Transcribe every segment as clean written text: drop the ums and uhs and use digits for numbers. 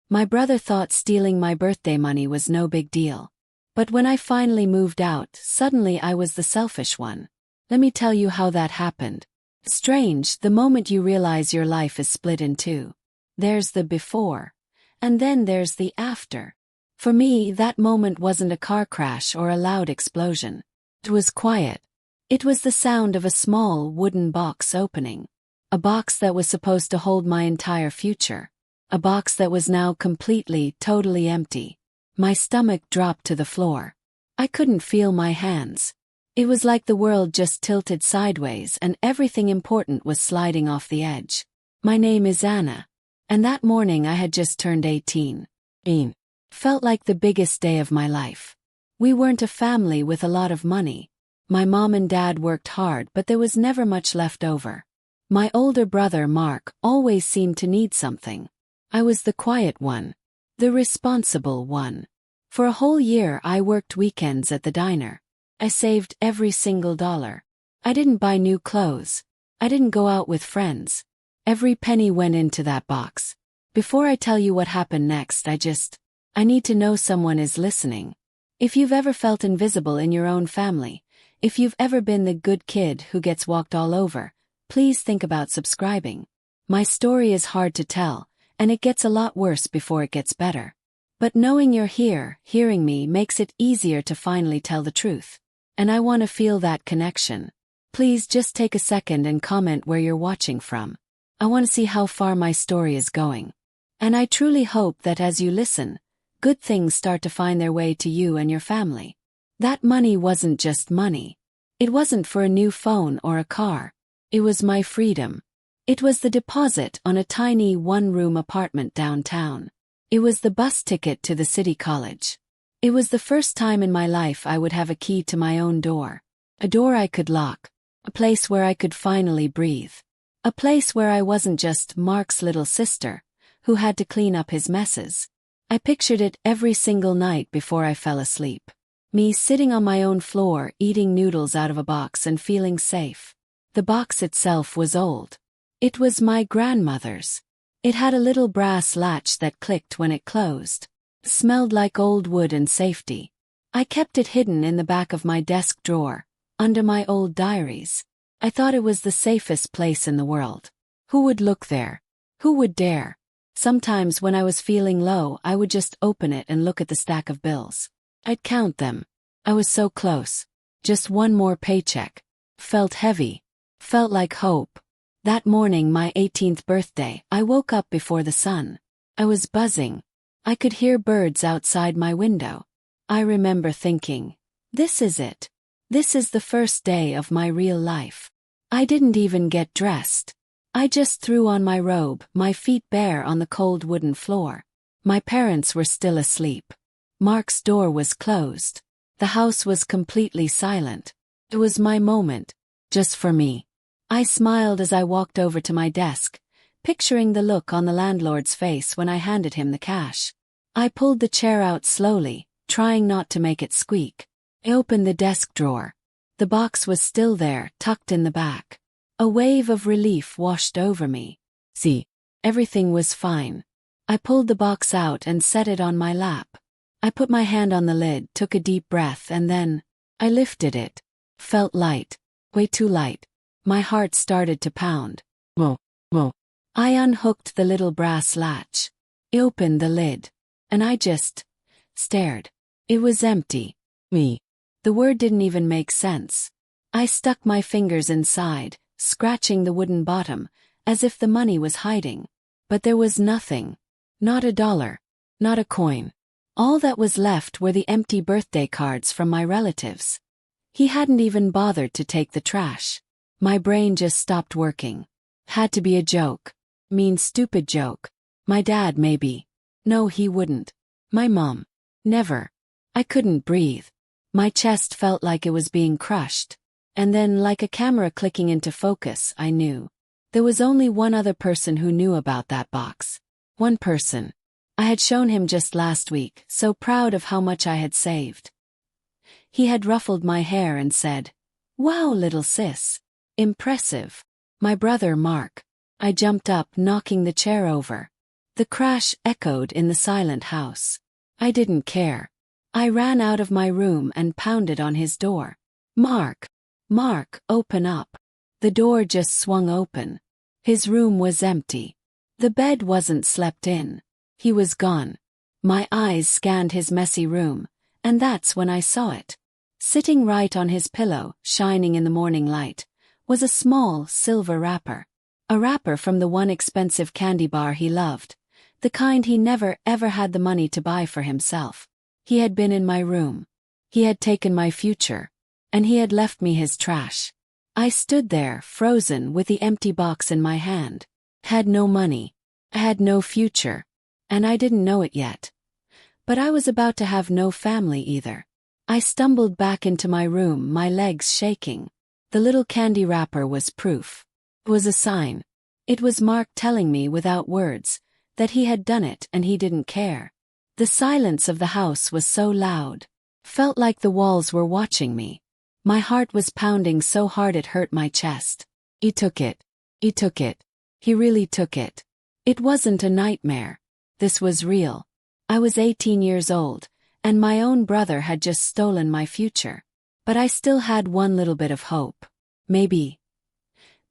My brother thought stealing my birthday money was no big deal. But when I finally moved out, suddenly I was the selfish one. Let me tell you how that happened. Strange, the moment you realize your life is split in two. There's the before, and then there's the after. For me, that moment wasn't a car crash or a loud explosion. It was quiet. It was the sound of a small wooden box opening. A box that was supposed to hold my entire future. A box that was now completely, totally empty. My stomach dropped to the floor. I couldn't feel my hands. It was like the world just tilted sideways and everything important was sliding off the edge. My name is Anna. And that morning I had just turned 18. Felt like the biggest day of my life. We weren't a family with a lot of money. My mom and dad worked hard, but there was never much left over. My older brother, Mark, always seemed to need something. I was the quiet one. The responsible one. For a whole year I worked weekends at the diner. I saved every single dollar. I didn't buy new clothes. I didn't go out with friends. Every penny went into that box. Before I tell you what happened next, I need to know someone is listening. If you've ever felt invisible in your own family, if you've ever been the good kid who gets walked all over, please think about subscribing. My story is hard to tell, and it gets a lot worse before it gets better. But knowing you're here, hearing me, makes it easier to finally tell the truth. And I want to feel that connection. Please just take a second and comment where you're watching from. I want to see how far my story is going. And I truly hope that as you listen, good things start to find their way to you and your family. That money wasn't just money. It wasn't for a new phone or a car. It was my freedom. It was the deposit on a tiny one-room apartment downtown. It was the bus ticket to the city college. It was the first time in my life I would have a key to my own door. A door I could lock. A place where I could finally breathe. A place where I wasn't just Mark's little sister, who had to clean up his messes. I pictured it every single night before I fell asleep. Me sitting on my own floor, eating noodles out of a box and feeling safe. The box itself was old. It was my grandmother's. It had a little brass latch that clicked when it closed. It smelled like old wood and safety. I kept it hidden in the back of my desk drawer, under my old diaries. I thought it was the safest place in the world. Who would look there? Who would dare? Sometimes when I was feeling low, I would just open it and look at the stack of bills. I'd count them. I was so close. Just one more paycheck. Felt heavy. Felt like hope. That morning, my 18th birthday, I woke up before the sun. I was buzzing. I could hear birds outside my window. I remember thinking, this is it. This is the first day of my real life. I didn't even get dressed. I just threw on my robe, my feet bare on the cold wooden floor. My parents were still asleep. Mark's door was closed. The house was completely silent. It was my moment, just for me. I smiled as I walked over to my desk, picturing the look on the landlord's face when I handed him the cash. I pulled the chair out slowly, trying not to make it squeak. I opened the desk drawer. The box was still there, tucked in the back. A wave of relief washed over me. See, everything was fine. I pulled the box out and set it on my lap. I put my hand on the lid, took a deep breath, and then I lifted it. Felt light. Way too light. My heart started to pound. Whoa, whoa. I unhooked the little brass latch. I opened the lid. And I just stared. It was empty. Me. The word didn't even make sense. I stuck my fingers inside, scratching the wooden bottom, as if the money was hiding. But there was nothing. Not a dollar. Not a coin. All that was left were the empty birthday cards from my relatives. He hadn't even bothered to take the trash. My brain just stopped working. Had to be a joke. Mean, stupid joke. My dad, maybe. No, he wouldn't. My mom. Never. I couldn't breathe. My chest felt like it was being crushed. And then, like a camera clicking into focus, I knew. There was only one other person who knew about that box. One person. I had shown him just last week, so proud of how much I had saved. He had ruffled my hair and said, "Wow, little sis. Impressive." My brother, Mark. I jumped up, knocking the chair over. The crash echoed in the silent house. I didn't care. I ran out of my room and pounded on his door. Mark! Mark, open up. The door just swung open. His room was empty. The bed wasn't slept in. He was gone. My eyes scanned his messy room, and that's when I saw it. Sitting right on his pillow, shining in the morning light, was a small, silver wrapper. A wrapper from the one expensive candy bar he loved. The kind he never ever had the money to buy for himself. He had been in my room. He had taken my future. And he had left me his trash. I stood there, frozen, with the empty box in my hand. Had no money. I had no future. And I didn't know it yet. But I was about to have no family either. I stumbled back into my room, my legs shaking. The little candy wrapper was proof. It was a sign. It was Mark telling me without words that he had done it and he didn't care. The silence of the house was so loud. Felt like the walls were watching me. My heart was pounding so hard it hurt my chest. He took it. He took it. He really took it. It wasn't a nightmare. This was real. I was 18 years old, and my own brother had just stolen my future. But I still had one little bit of hope. Maybe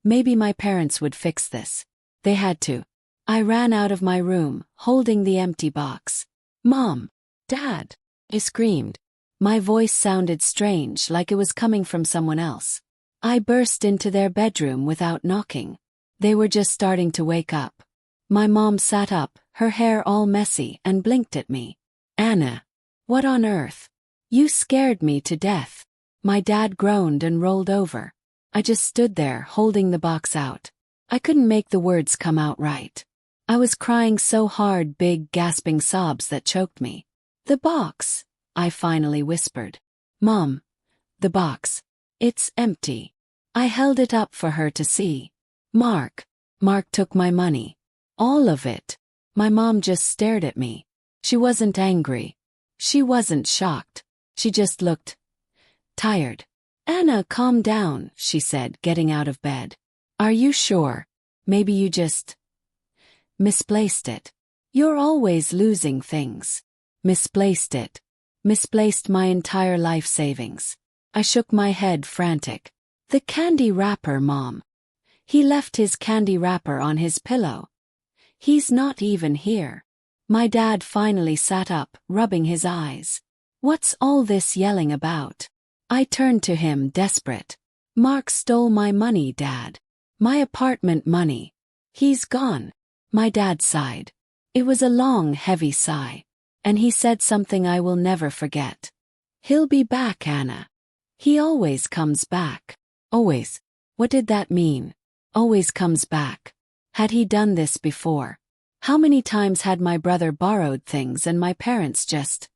my parents would fix this. They had to. I ran out of my room, holding the empty box. Mom! Dad! I screamed. My voice sounded strange, like it was coming from someone else. I burst into their bedroom without knocking. They were just starting to wake up. My mom sat up, her hair all messy, and blinked at me. Anna! What on earth? You scared me to death. My dad groaned and rolled over. I just stood there, holding the box out. I couldn't make the words come out right. I was crying so hard, big gasping sobs that choked me. The box, I finally whispered. Mom, the box. It's empty. I held it up for her to see. Mark took my money. All of it. My mom just stared at me. She wasn't angry. She wasn't shocked. She just looked tired. Anna, calm down, she said, getting out of bed. Are you sure? Maybe you just misplaced it. You're always losing things. Misplaced it. Misplaced my entire life savings. I shook my head, frantic. The candy wrapper, Mom. He left his candy wrapper on his pillow. He's not even here. My dad finally sat up, rubbing his eyes. What's all this yelling about? I turned to him, desperate. Mark stole my money, Dad. My apartment money. He's gone. My dad sighed. It was a long, heavy sigh. And he said something I will never forget. He'll be back, Anna. He always comes back. Always. What did that mean? Always comes back. Had he done this before? How many times had my brother borrowed things and my parents just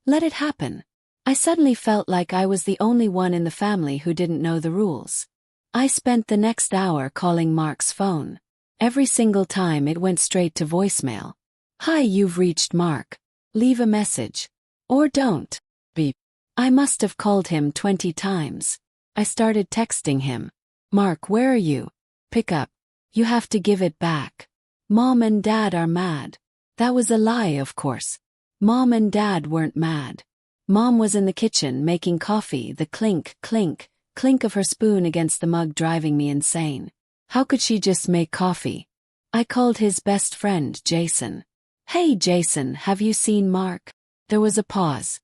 let it happen? I suddenly felt like I was the only one in the family who didn't know the rules. I spent the next hour calling Mark's phone. Every single time it went straight to voicemail. Hi, you've reached Mark. Leave a message. Or don't. Beep. I must have called him 20 times. I started texting him. Mark, where are you? Pick up. You have to give it back. Mom and Dad are mad. That was a lie, of course. Mom and Dad weren't mad. Mom was in the kitchen making coffee, the clink, clink, clink of her spoon against the mug driving me insane. How could she just make coffee? I called his best friend, Jason. Hey Jason, have you seen Mark? There was a pause.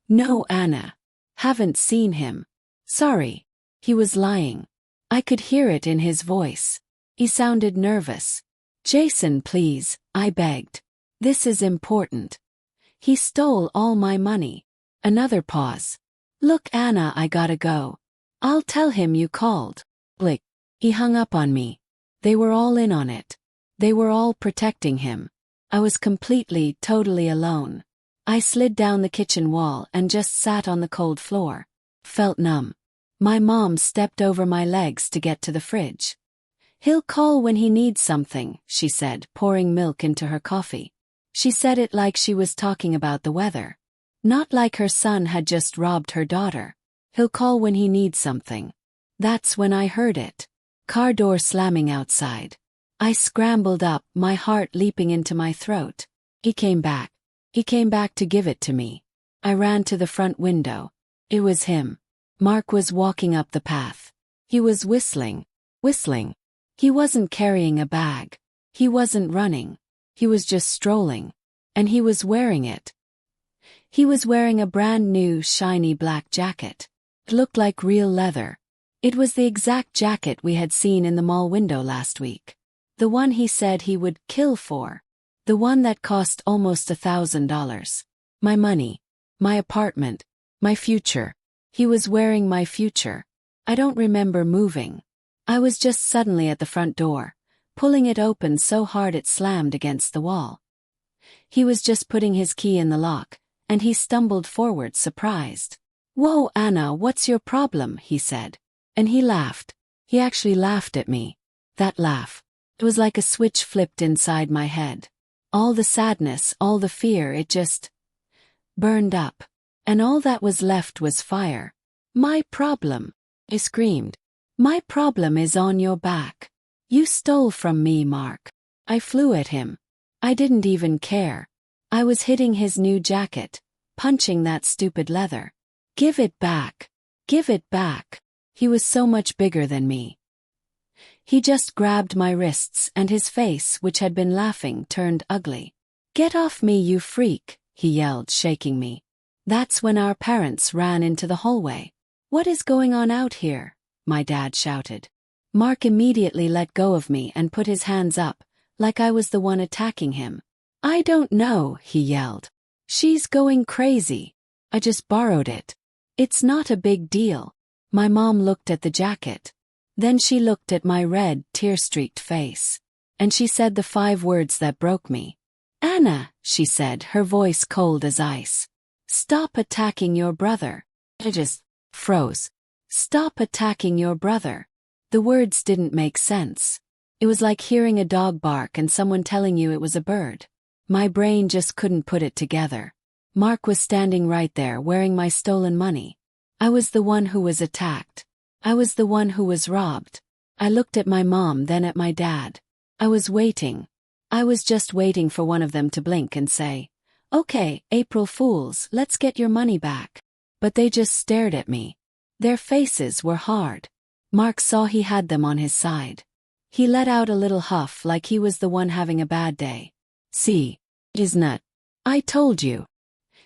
No, Anna. Haven't seen him. Sorry. He was lying. I could hear it in his voice. He sounded nervous. Jason, please, I begged. This is important. He stole all my money. Another pause. Look, Anna, I gotta go. I'll tell him you called. Blick. He hung up on me. They were all in on it. They were all protecting him. I was completely, totally alone. I slid down the kitchen wall and just sat on the cold floor. Felt numb. My mom stepped over my legs to get to the fridge. He'll call when he needs something, she said, pouring milk into her coffee. She said it like she was talking about the weather. Not like her son had just robbed her daughter. He'll call when he needs something. That's when I heard it. Car door slamming outside. I scrambled up, my heart leaping into my throat. He came back. He came back to give it to me. I ran to the front window. It was him. Mark was walking up the path. He was whistling. He wasn't carrying a bag. He wasn't running. He was just strolling. And he was wearing it. He was wearing a brand new, shiny black jacket. It looked like real leather. It was the exact jacket we had seen in the mall window last week. The one he said he would kill for. The one that cost almost $1,000. My money. My apartment. My future. He was wearing my future. I don't remember moving. I was just suddenly at the front door, pulling it open so hard it slammed against the wall. He was just putting his key in the lock, and he stumbled forward surprised. "Whoa, Anna, what's your problem?" he said. And he laughed. He actually laughed at me. That laugh. It was like a switch flipped inside my head. All the sadness, all the fear, it just burned up. And all that was left was fire. "My problem," I screamed. "My problem is on your back. You stole from me, Mark." I flew at him. I didn't even care. I was hitting his new jacket, punching that stupid leather. "Give it back. Give it back." He was so much bigger than me. He just grabbed my wrists and his face, which had been laughing, turned ugly. "Get off me, you freak," he yelled, shaking me. That's when our parents ran into the hallway. "What is going on out here?" my dad shouted. Mark immediately let go of me and put his hands up, like I was the one attacking him. "I don't know," he yelled. "She's going crazy. I just borrowed it. It's not a big deal." My mom looked at the jacket. Then she looked at my red, tear-streaked face. And she said the 5 words that broke me. "Anna," she said, her voice cold as ice. "Stop attacking your brother." I just froze. "Stop attacking your brother." The words didn't make sense. It was like hearing a dog bark and someone telling you it was a bird. My brain just couldn't put it together. Mark was standing right there wearing my stolen money. I was the one who was attacked. I was the one who was robbed. I looked at my mom, then at my dad. I was waiting. I was just waiting for one of them to blink and say, "Okay, April Fools, let's get your money back." But they just stared at me. Their faces were hard. Mark saw he had them on his side. He let out a little huff like he was the one having a bad day. "See, isn't it? I told you."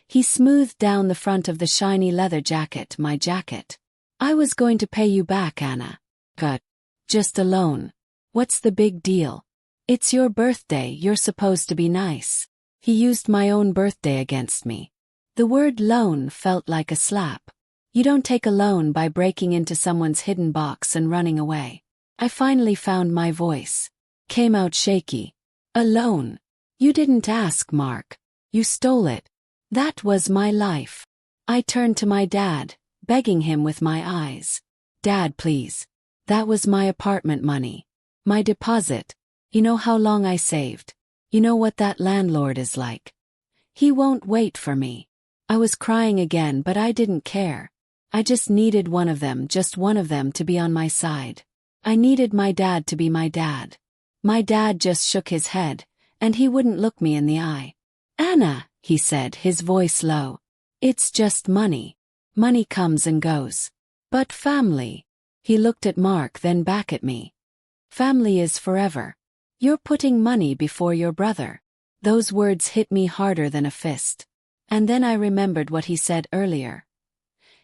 He smoothed down the front of the shiny leather jacket, my jacket. "I was going to pay you back, Anna. But just a loan. What's the big deal? It's your birthday, you're supposed to be nice." He used my own birthday against me. The word loan felt like a slap. You don't take a loan by breaking into someone's hidden box and running away. I finally found my voice. Came out shaky. "A loan? You didn't ask, Mark. You stole it. That was my life." I turned to my dad, begging him with my eyes. "Dad, please. That was my apartment money. My deposit. You know how long I saved. You know what that landlord is like. He won't wait for me." I was crying again, but I didn't care. I just needed one of them, just one of them, to be on my side. I needed my dad to be my dad. My dad just shook his head, and he wouldn't look me in the eye. "Anna," he said, his voice low. "It's just money. Money comes and goes. But family." He looked at Mark, then back at me. "Family is forever. You're putting money before your brother." Those words hit me harder than a fist. And then I remembered what he said earlier.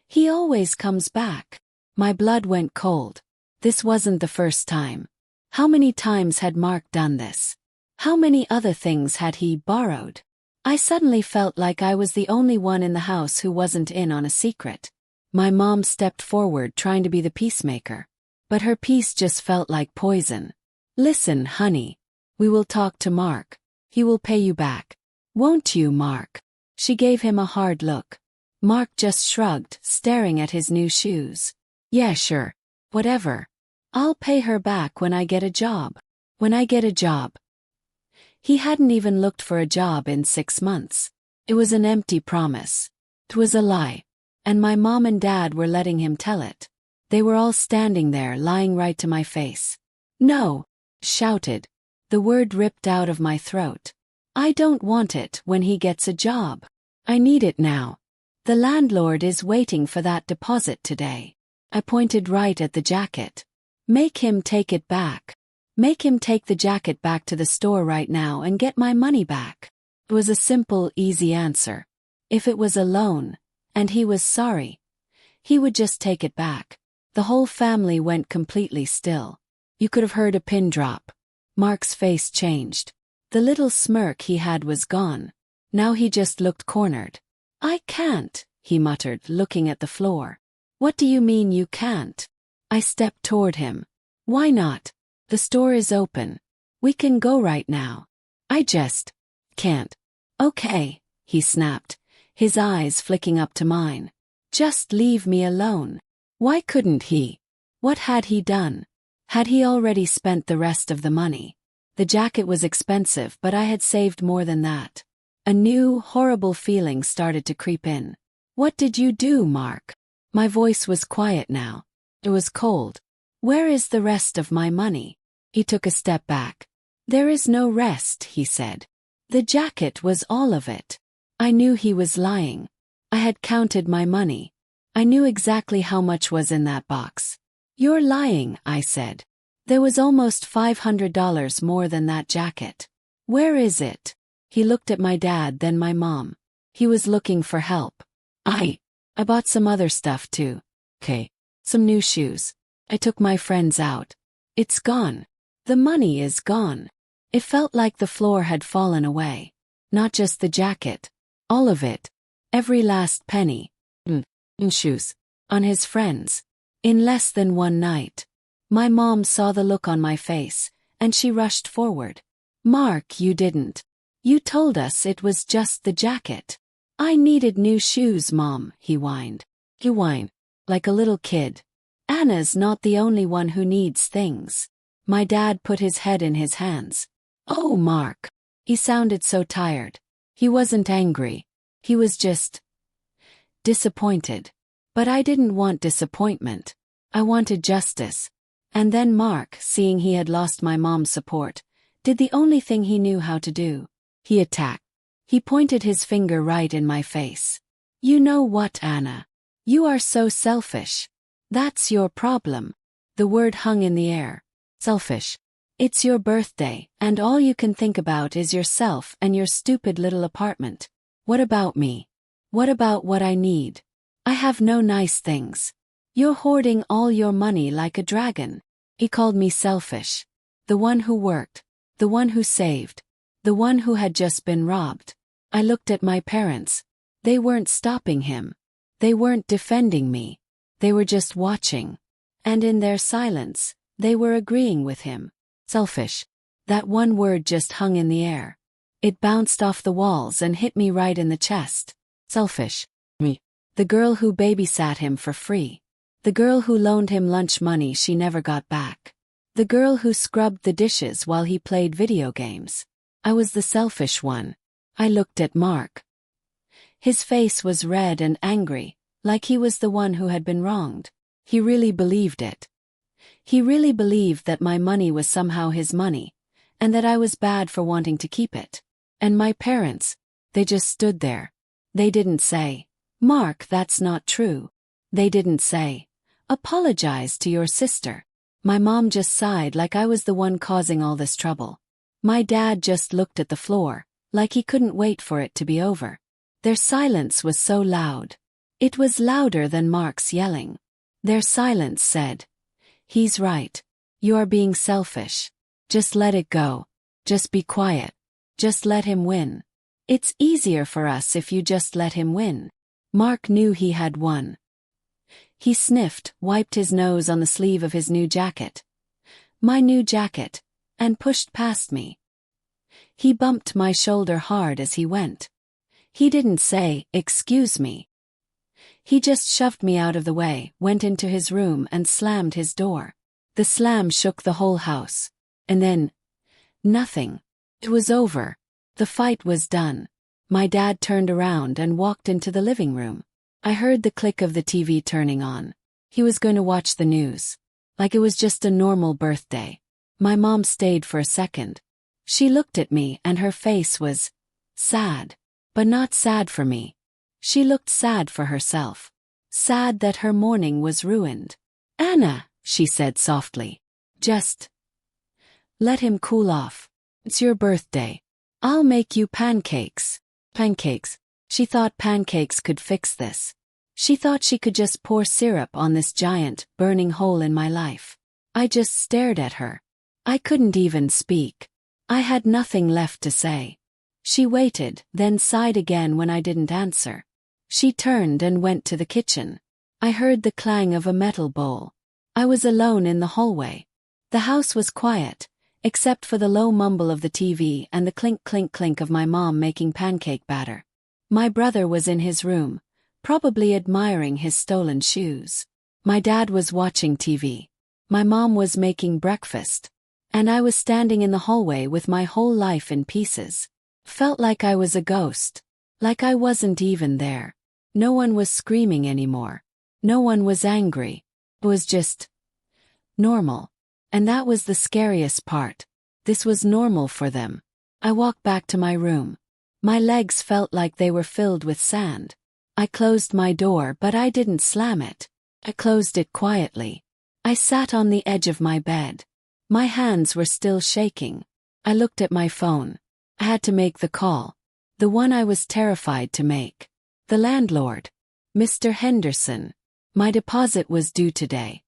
"He always comes back." My blood went cold. This wasn't the first time. How many times had Mark done this? How many other things had he borrowed? I suddenly felt like I was the only one in the house who wasn't in on a secret. My mom stepped forward, trying to be the peacemaker. But her peace just felt like poison. "Listen, honey. We will talk to Mark. He will pay you back. Won't you, Mark?" She gave him a hard look. Mark just shrugged, staring at his new shoes. "Yeah, sure. Whatever. I'll pay her back when I get a job. When I get a job." He hadn't even looked for a job in 6 months. It was an empty promise. It was a lie. And my mom and dad were letting him tell it. They were all standing there, lying right to my face. "No," shouted. The word ripped out of my throat. I don't want it when he gets a job. I need it now. The landlord is waiting for that deposit today. I pointed right at the jacket. Make him take it back. Make him take the jacket back to the store right now and get my money back. It was a simple, easy answer. If it was a loan, and he was sorry, he would just take it back. The whole family went completely still. You could have heard a pin drop. Mark's face changed. The little smirk he had was gone. Now he just looked cornered. I can't, he muttered, looking at the floor. What do you mean you can't? I stepped toward him. Why not? The store is open. We can go right now. I just can't. Okay, he snapped, his eyes flicking up to mine. Just leave me alone. Why couldn't he? What had he done? Had he already spent the rest of the money? The jacket was expensive, but I had saved more than that. A new, horrible feeling started to creep in. What did you do, Mark? My voice was quiet now. It was cold. Where is the rest of my money? He took a step back. There is no rest, he said. The jacket was all of it. I knew he was lying. I had counted my money. I knew exactly how much was in that box. You're lying, I said. There was almost $500 more than that jacket. Where is it? He looked at my dad, then my mom. He was looking for help. I bought some other stuff too. Okay. Some new shoes. I took my friends out. It's gone. The money is gone. It felt like the floor had fallen away. Not just the jacket. All of it. Every last penny. Shoes. On his friends. In less than one night. My mom saw the look on my face, and she rushed forward. Mark, you didn't. You told us it was just the jacket. I needed new shoes, Mom, he whined. He whined. Like a little kid. Anna's not the only one who needs things. My dad put his head in his hands. Oh, Mark. He sounded so tired. He wasn't angry. He was just disappointed. But I didn't want disappointment. I wanted justice. And then Mark, seeing he had lost my mom's support, did the only thing he knew how to do. He attacked. He pointed his finger right in my face. You know what, Anna? You are so selfish. That's your problem. The word hung in the air. Selfish. It's your birthday, and all you can think about is yourself and your stupid little apartment. What about me? What about what I need? I have no nice things. You're hoarding all your money like a dragon. He called me selfish. The one who worked. The one who saved. The one who had just been robbed. I looked at my parents. They weren't stopping him. They weren't defending me. They were just watching. And in their silence, they were agreeing with him. Selfish. That one word just hung in the air. It bounced off the walls and hit me right in the chest. Selfish. Me. The girl who babysat him for free. The girl who loaned him lunch money she never got back. The girl who scrubbed the dishes while he played video games. I was the selfish one. I looked at Mark. His face was red and angry, like he was the one who had been wronged. He really believed it. He really believed that my money was somehow his money, and that I was bad for wanting to keep it. And my parents, they just stood there. They didn't say, Mark, that's not true. They didn't say, apologize to your sister. My mom just sighed like I was the one causing all this trouble. My dad just looked at the floor, like he couldn't wait for it to be over. Their silence was so loud. It was louder than Mark's yelling. Their silence said, he's right. You are being selfish. Just let it go. Just be quiet. Just let him win. It's easier for us if you just let him win. Mark knew he had won. He sniffed, wiped his nose on the sleeve of his new jacket. My new jacket, and pushed past me. He bumped my shoulder hard as he went. He didn't say, excuse me. He just shoved me out of the way, went into his room and slammed his door. The slam shook the whole house. And then, nothing. It was over. The fight was done. My dad turned around and walked into the living room. I heard the click of the TV turning on. He was going to watch the news. Like it was just a normal birthday. My mom stayed for a second. She looked at me and her face was sad. But not sad for me. She looked sad for herself. Sad that her morning was ruined. Anna, she said softly. Just let him cool off. It's your birthday. I'll make you pancakes. Pancakes. She thought pancakes could fix this. She thought she could just pour syrup on this giant, burning hole in my life. I just stared at her. I couldn't even speak. I had nothing left to say. She waited, then sighed again when I didn't answer. She turned and went to the kitchen. I heard the clang of a metal bowl. I was alone in the hallway. The house was quiet, except for the low mumble of the TV and the clink clink clink of my mom making pancake batter. My brother was in his room, probably admiring his stolen shoes. My dad was watching TV. My mom was making breakfast. And I was standing in the hallway with my whole life in pieces. Felt like I was a ghost. Like I wasn't even there. No one was screaming anymore. No one was angry. It was just normal. And that was the scariest part. This was normal for them. I walked back to my room. My legs felt like they were filled with sand. I closed my door, but I didn't slam it. I closed it quietly. I sat on the edge of my bed. My hands were still shaking. I looked at my phone. I had to make the call. The one I was terrified to make. The landlord. Mr. Henderson. My deposit was due today.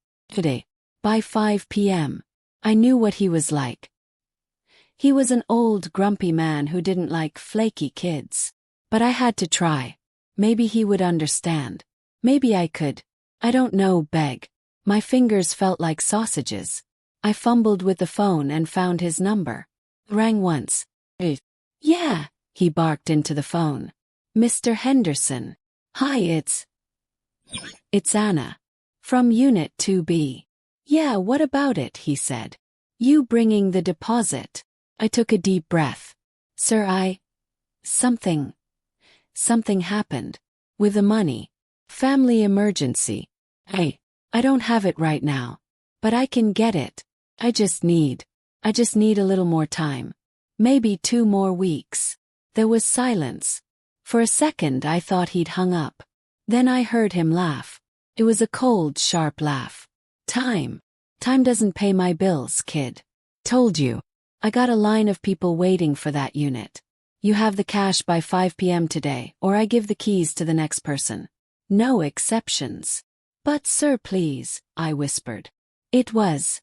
By 5 p.m. I knew what he was like. He was an old, grumpy man who didn't like flaky kids. But I had to try. Maybe he would understand. Maybe I could. I don't know, beg. My fingers felt like sausages. I fumbled with the phone and found his number. Rang once. Yeah, he barked into the phone. Mr. Henderson. Hi, it's Anna. From Unit 2B. Yeah, what about it, he said. You bringing the deposit. I took a deep breath. Sir, something happened. With the money. Family emergency. I don't have it right now. But I can get it. I just need a little more time. Maybe 2 more weeks. There was silence. For a second I thought he'd hung up. Then I heard him laugh. It was a cold, sharp laugh. Time doesn't pay my bills, kid. Told you. I got a line of people waiting for that unit. You have the cash by 5 p.m. today, or I give the keys to the next person. No exceptions. But sir, please, I whispered. It was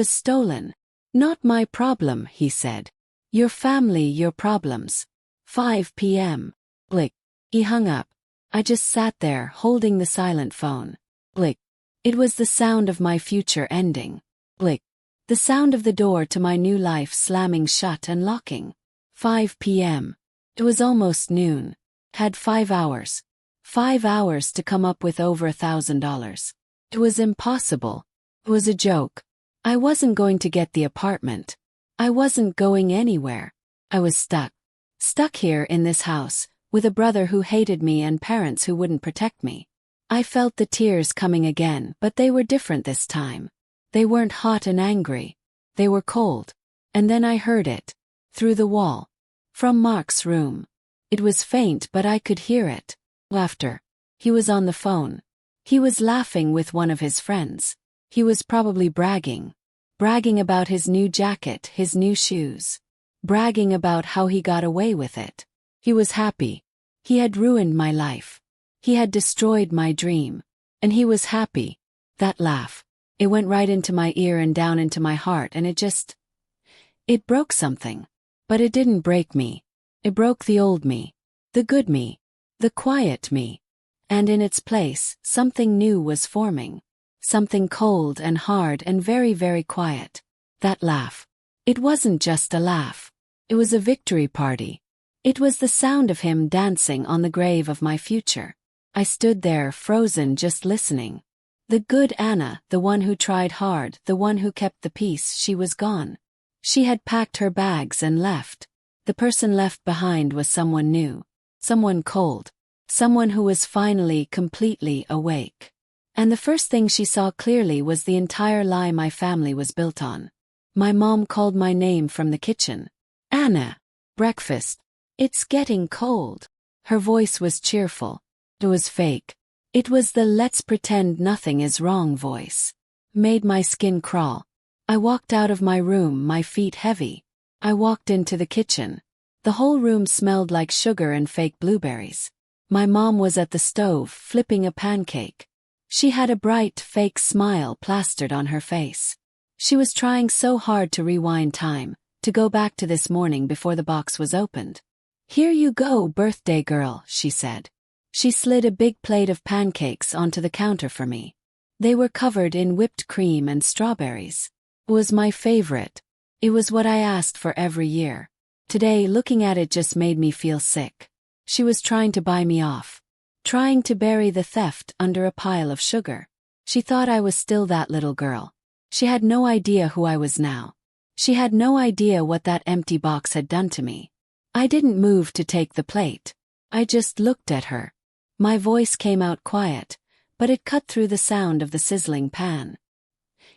stolen. Not my problem, he said. Your family, your problems. 5 p.m. Blick. He hung up. I just sat there holding the silent phone. Blick. It was the sound of my future ending. Blick. The sound of the door to my new life slamming shut and locking. 5 p.m. It was almost noon. Had 5 hours. 5 hours to come up with over $1,000. It was impossible. It was a joke. I wasn't going to get the apartment. I wasn't going anywhere. I was stuck. Stuck here in this house, with a brother who hated me and parents who wouldn't protect me. I felt the tears coming again, but they were different this time. They weren't hot and angry. They were cold. And then I heard it. Through the wall. From Mark's room. It was faint, but I could hear it. Laughter. He was on the phone. He was laughing with one of his friends. He was probably bragging. Bragging about his new jacket, his new shoes. Bragging about how he got away with it. He was happy. He had ruined my life. He had destroyed my dream. And he was happy. That laugh. It went right into my ear and down into my heart, and it broke something. But it didn't break me. It broke the old me. The good me. The quiet me. And in its place, something new was forming. Something cold and hard and very, very quiet. That laugh. It wasn't just a laugh. It was a victory party. It was the sound of him dancing on the grave of my future. I stood there frozen, just listening. The good Anna, the one who tried hard, the one who kept the peace, she was gone. She had packed her bags and left. The person left behind was someone new. Someone cold. Someone who was finally completely awake. And the first thing she saw clearly was the entire lie my family was built on. My mom called my name from the kitchen. Anna. Breakfast. It's getting cold. Her voice was cheerful. It was fake. It was the let's pretend nothing is wrong voice. Made my skin crawl. I walked out of my room, my feet heavy. I walked into the kitchen. The whole room smelled like sugar and fake blueberries. My mom was at the stove, flipping a pancake. She had a bright, fake smile plastered on her face. She was trying so hard to rewind time, to go back to this morning before the box was opened. Here you go, birthday girl, she said. She slid a big plate of pancakes onto the counter for me. They were covered in whipped cream and strawberries. It was my favorite. It was what I asked for every year. Today, looking at it just made me feel sick. She was trying to buy me off. Trying to bury the theft under a pile of sugar. She thought I was still that little girl. She had no idea who I was now. She had no idea what that empty box had done to me. I didn't move to take the plate. I just looked at her. My voice came out quiet, but it cut through the sound of the sizzling pan.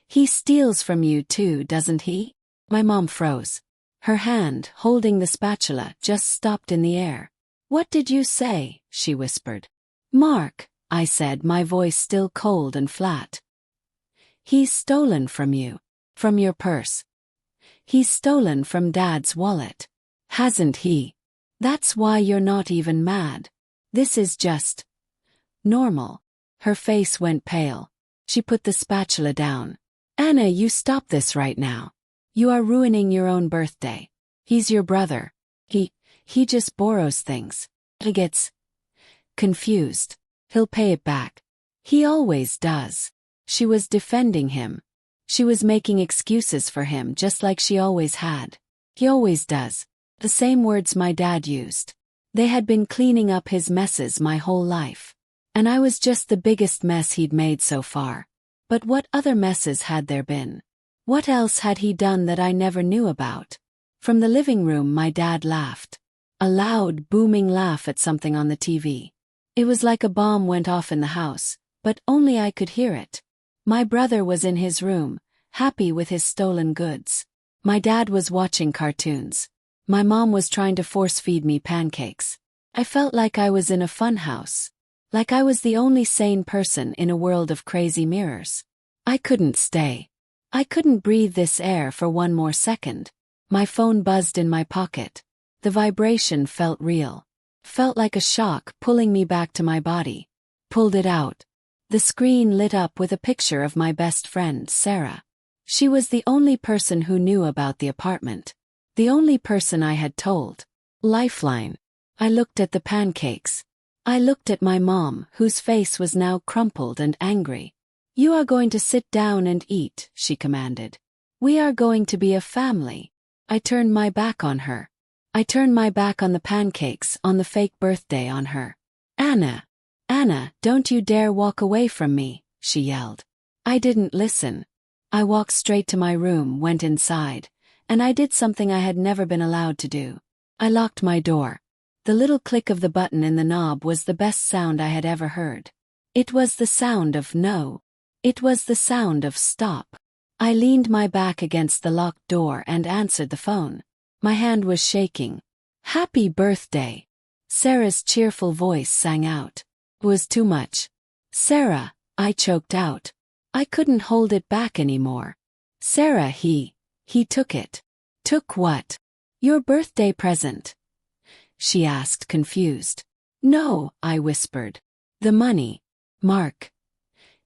He steals from you too, doesn't he? My mom froze. Her hand, holding the spatula, just stopped in the air. What did you say? She whispered. Mark, I said, my voice still cold and flat. He's stolen from you. From your purse. He's stolen from Dad's wallet. Hasn't he? That's why you're not even mad. This is just normal. Her face went pale. She put the spatula down. Anna, you stop this right now. You are ruining your own birthday. He's your brother. He just borrows things. He gets confused. He'll pay it back. He always does. She was defending him. She was making excuses for him just like she always had. He always does. The same words my dad used. They had been cleaning up his messes my whole life. And I was just the biggest mess he'd made so far. But what other messes had there been? What else had he done that I never knew about? From the living room my dad laughed. A loud, booming laugh at something on the TV. It was like a bomb went off in the house, but only I could hear it. My brother was in his room, happy with his stolen goods. My dad was watching cartoons. My mom was trying to force-feed me pancakes. I felt like I was in a fun house. Like I was the only sane person in a world of crazy mirrors. I couldn't stay. I couldn't breathe this air for one more second. My phone buzzed in my pocket. The vibration felt real. Felt like a shock pulling me back to my body. Pulled it out. The screen lit up with a picture of my best friend, Sarah. She was the only person who knew about the apartment. The only person I had told. Lifeline. I looked at the pancakes. I looked at my mom, whose face was now crumpled and angry. You are going to sit down and eat, she commanded. We are going to be a family. I turned my back on her. I turned my back on the pancakes, on the fake birthday on her. Anna, don't you dare walk away from me, she yelled. I didn't listen. I walked straight to my room, went inside, and I did something I had never been allowed to do. I locked my door. The little click of the button in the knob was the best sound I had ever heard. It was the sound of no. It was the sound of stop. I leaned my back against the locked door and answered the phone. My hand was shaking. Happy birthday. Sarah's cheerful voice sang out. It was too much. Sarah, I choked out. I couldn't hold it back anymore. Sarah, he took it. Took what? Your birthday present. She asked, confused. No, I whispered. The money. Mark.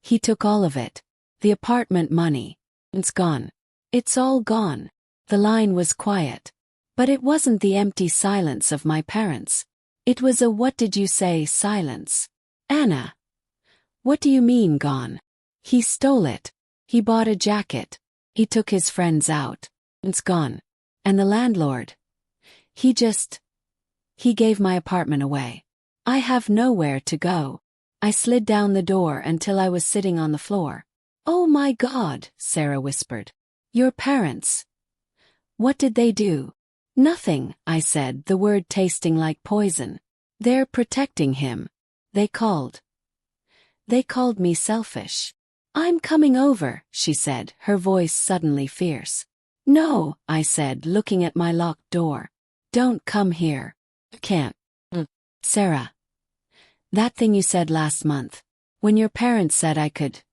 He took all of it. The apartment money. It's gone. It's all gone. The line was quiet. But it wasn't the empty silence of my parents. It was a what did you say silence. Anna. What do you mean gone? He stole it. He bought a jacket. He took his friends out. It's gone. And the landlord. He gave my apartment away. I have nowhere to go. I slid down the door until I was sitting on the floor. Oh my God, Sarah whispered. Your parents. What did they do? Nothing, I said, the word tasting like poison. They're protecting him. They called me selfish. I'm coming over, she said, her voice suddenly fierce. No, I said, looking at my locked door. Don't come here. Can't. Sarah. That thing you said last month. When your parents said I could.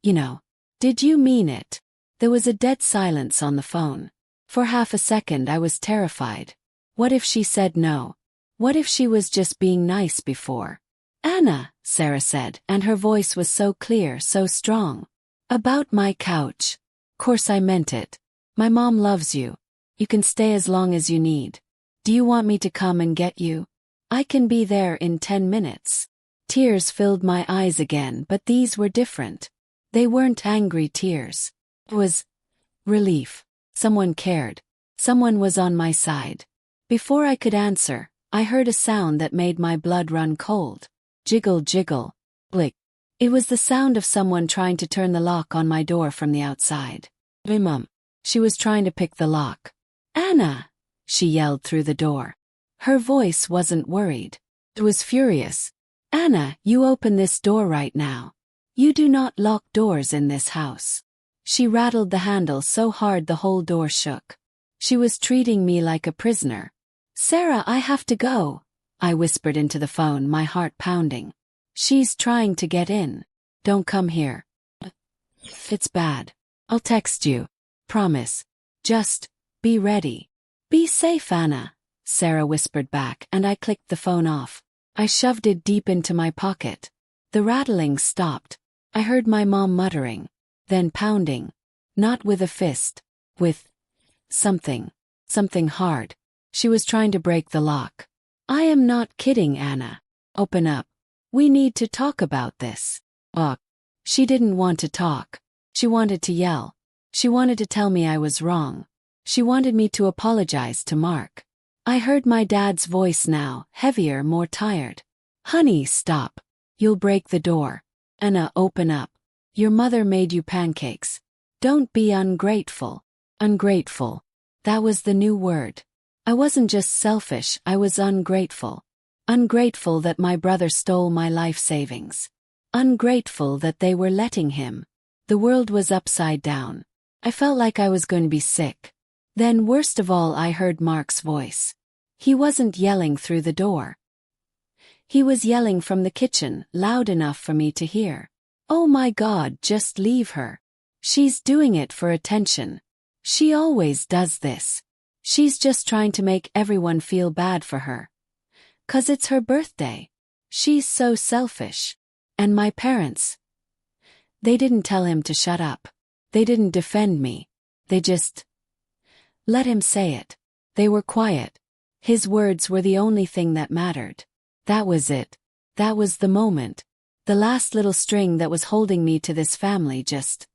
You know. Did you mean it? There was a dead silence on the phone. For half a second I was terrified. What if she said no? What if she was just being nice before? Anna, Sarah said, and her voice was so clear, so strong. About my couch. Course I meant it. My mom loves you. You can stay as long as you need. Do you want me to come and get you? I can be there in 10 minutes. Tears filled my eyes again, but these were different. They weren't angry tears. It was relief. Someone cared. Someone was on my side. Before I could answer, I heard a sound that made my blood run cold. Jiggle, jiggle. Blick. It was the sound of someone trying to turn the lock on my door from the outside. Hey, Mum. She was trying to pick the lock. Anna! She yelled through the door. Her voice wasn't worried. It was furious. Anna, you open this door right now. You do not lock doors in this house. She rattled the handle so hard the whole door shook. She was treating me like a prisoner. Sarah, I have to go, I whispered into the phone, my heart pounding. She's trying to get in. Don't come here. It's bad. I'll text you. Promise. Just be ready. Be safe, Anna, Sarah whispered back, and I clicked the phone off. I shoved it deep into my pocket. The rattling stopped. I heard my mom muttering, then pounding. Not with a fist. With something hard. She was trying to break the lock. I am not kidding, Anna. Open up. We need to talk about this. Ugh. She didn't want to talk. She wanted to yell. She wanted to tell me I was wrong. She wanted me to apologize to Mark. I heard my dad's voice now, heavier, more tired. Honey, stop. You'll break the door. Anna, open up. Your mother made you pancakes. Don't be ungrateful. Ungrateful. That was the new word. I wasn't just selfish, I was ungrateful. Ungrateful that my brother stole my life savings. Ungrateful that they were letting him. The world was upside down. I felt like I was going to be sick. Then, worst of all, I heard Mark's voice. He wasn't yelling through the door. He was yelling from the kitchen, loud enough for me to hear. Oh my God, just leave her. She's doing it for attention. She always does this. She's just trying to make everyone feel bad for her. 'Cause it's her birthday. She's so selfish. And my parents. They didn't tell him to shut up. They didn't defend me. They just let him say it. They were quiet. His words were the only thing that mattered. That was it. That was the moment. The last little string that was holding me to this family just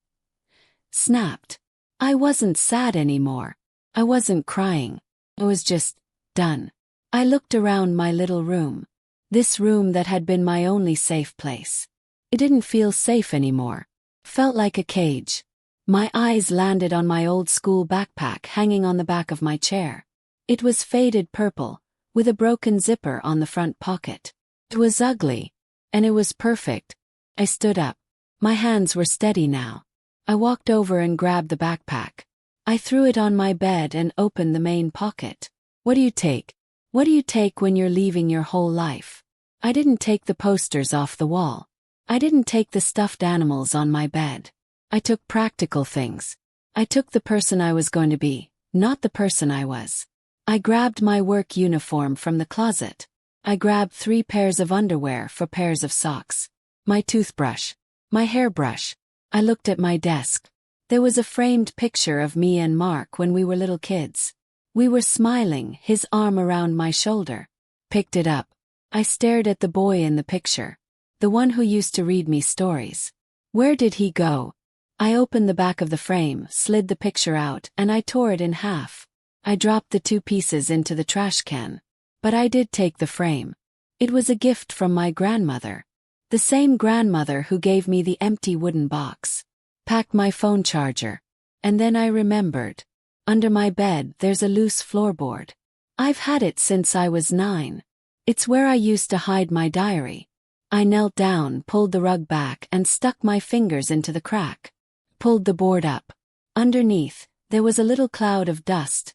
snapped. I wasn't sad anymore. I wasn't crying. I was just done. I looked around my little room. This room that had been my only safe place. It didn't feel safe anymore. Felt like a cage. My eyes landed on my old school backpack hanging on the back of my chair. It was faded purple, with a broken zipper on the front pocket. It was ugly. And it was perfect. I stood up. My hands were steady now. I walked over and grabbed the backpack. I threw it on my bed and opened the main pocket. What do you take? What do you take when you're leaving your whole life? I didn't take the posters off the wall. I didn't take the stuffed animals on my bed. I took practical things. I took the person I was going to be, not the person I was. I grabbed my work uniform from the closet. I grabbed 3 pairs of underwear for pairs of socks. My toothbrush. My hairbrush. I looked at my desk. There was a framed picture of me and Mark when we were little kids. We were smiling, his arm around my shoulder. Picked it up. I stared at the boy in the picture. The one who used to read me stories. Where did he go? I opened the back of the frame, slid the picture out, and I tore it in half. I dropped the 2 pieces into the trash can. But I did take the frame. It was a gift from my grandmother. The same grandmother who gave me the empty wooden box. Packed my phone charger. And then I remembered. Under my bed there's a loose floorboard. I've had it since I was 9. It's where I used to hide my diary. I knelt down, pulled the rug back, and stuck my fingers into the crack. Pulled the board up. Underneath, There was a little cloud of dust,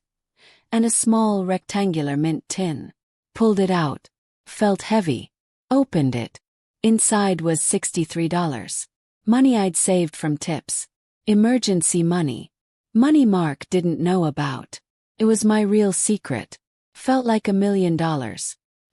and a small rectangular mint tin. Pulled it out. Felt heavy. Opened it. Inside was $63. Money I'd saved from tips. Emergency money. Money Mark didn't know about. It was my real secret. Felt like $1 million.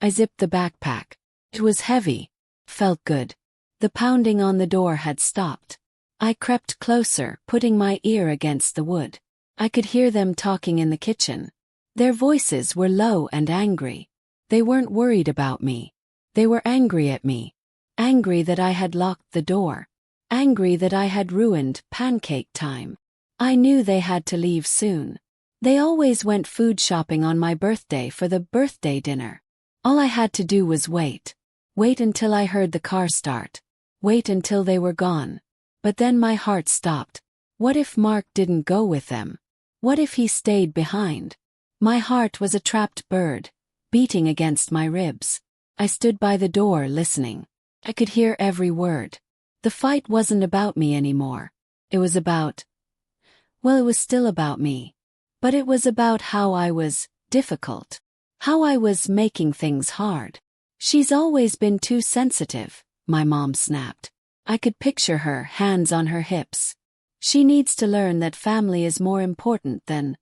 I zipped the backpack. It was heavy. Felt good. The pounding on the door had stopped. I crept closer, putting my ear against the wood. I could hear them talking in the kitchen. Their voices were low and angry. They weren't worried about me. They were angry at me. Angry that I had locked the door. Angry that I had ruined pancake time. I knew they had to leave soon. They always went food shopping on my birthday for the birthday dinner. All I had to do was wait. Wait until I heard the car start. Wait until they were gone. But then my heart stopped. What if Mark didn't go with them? What if he stayed behind? My heart was a trapped bird, beating against my ribs. I stood by the door listening. I could hear every word. The fight wasn't about me anymore. It was about... Well, it was still about me. But it was about how I was difficult. How I was making things hard. She's always been too sensitive, my mom snapped. I could picture her, hands on her hips. She needs to learn that family is more important than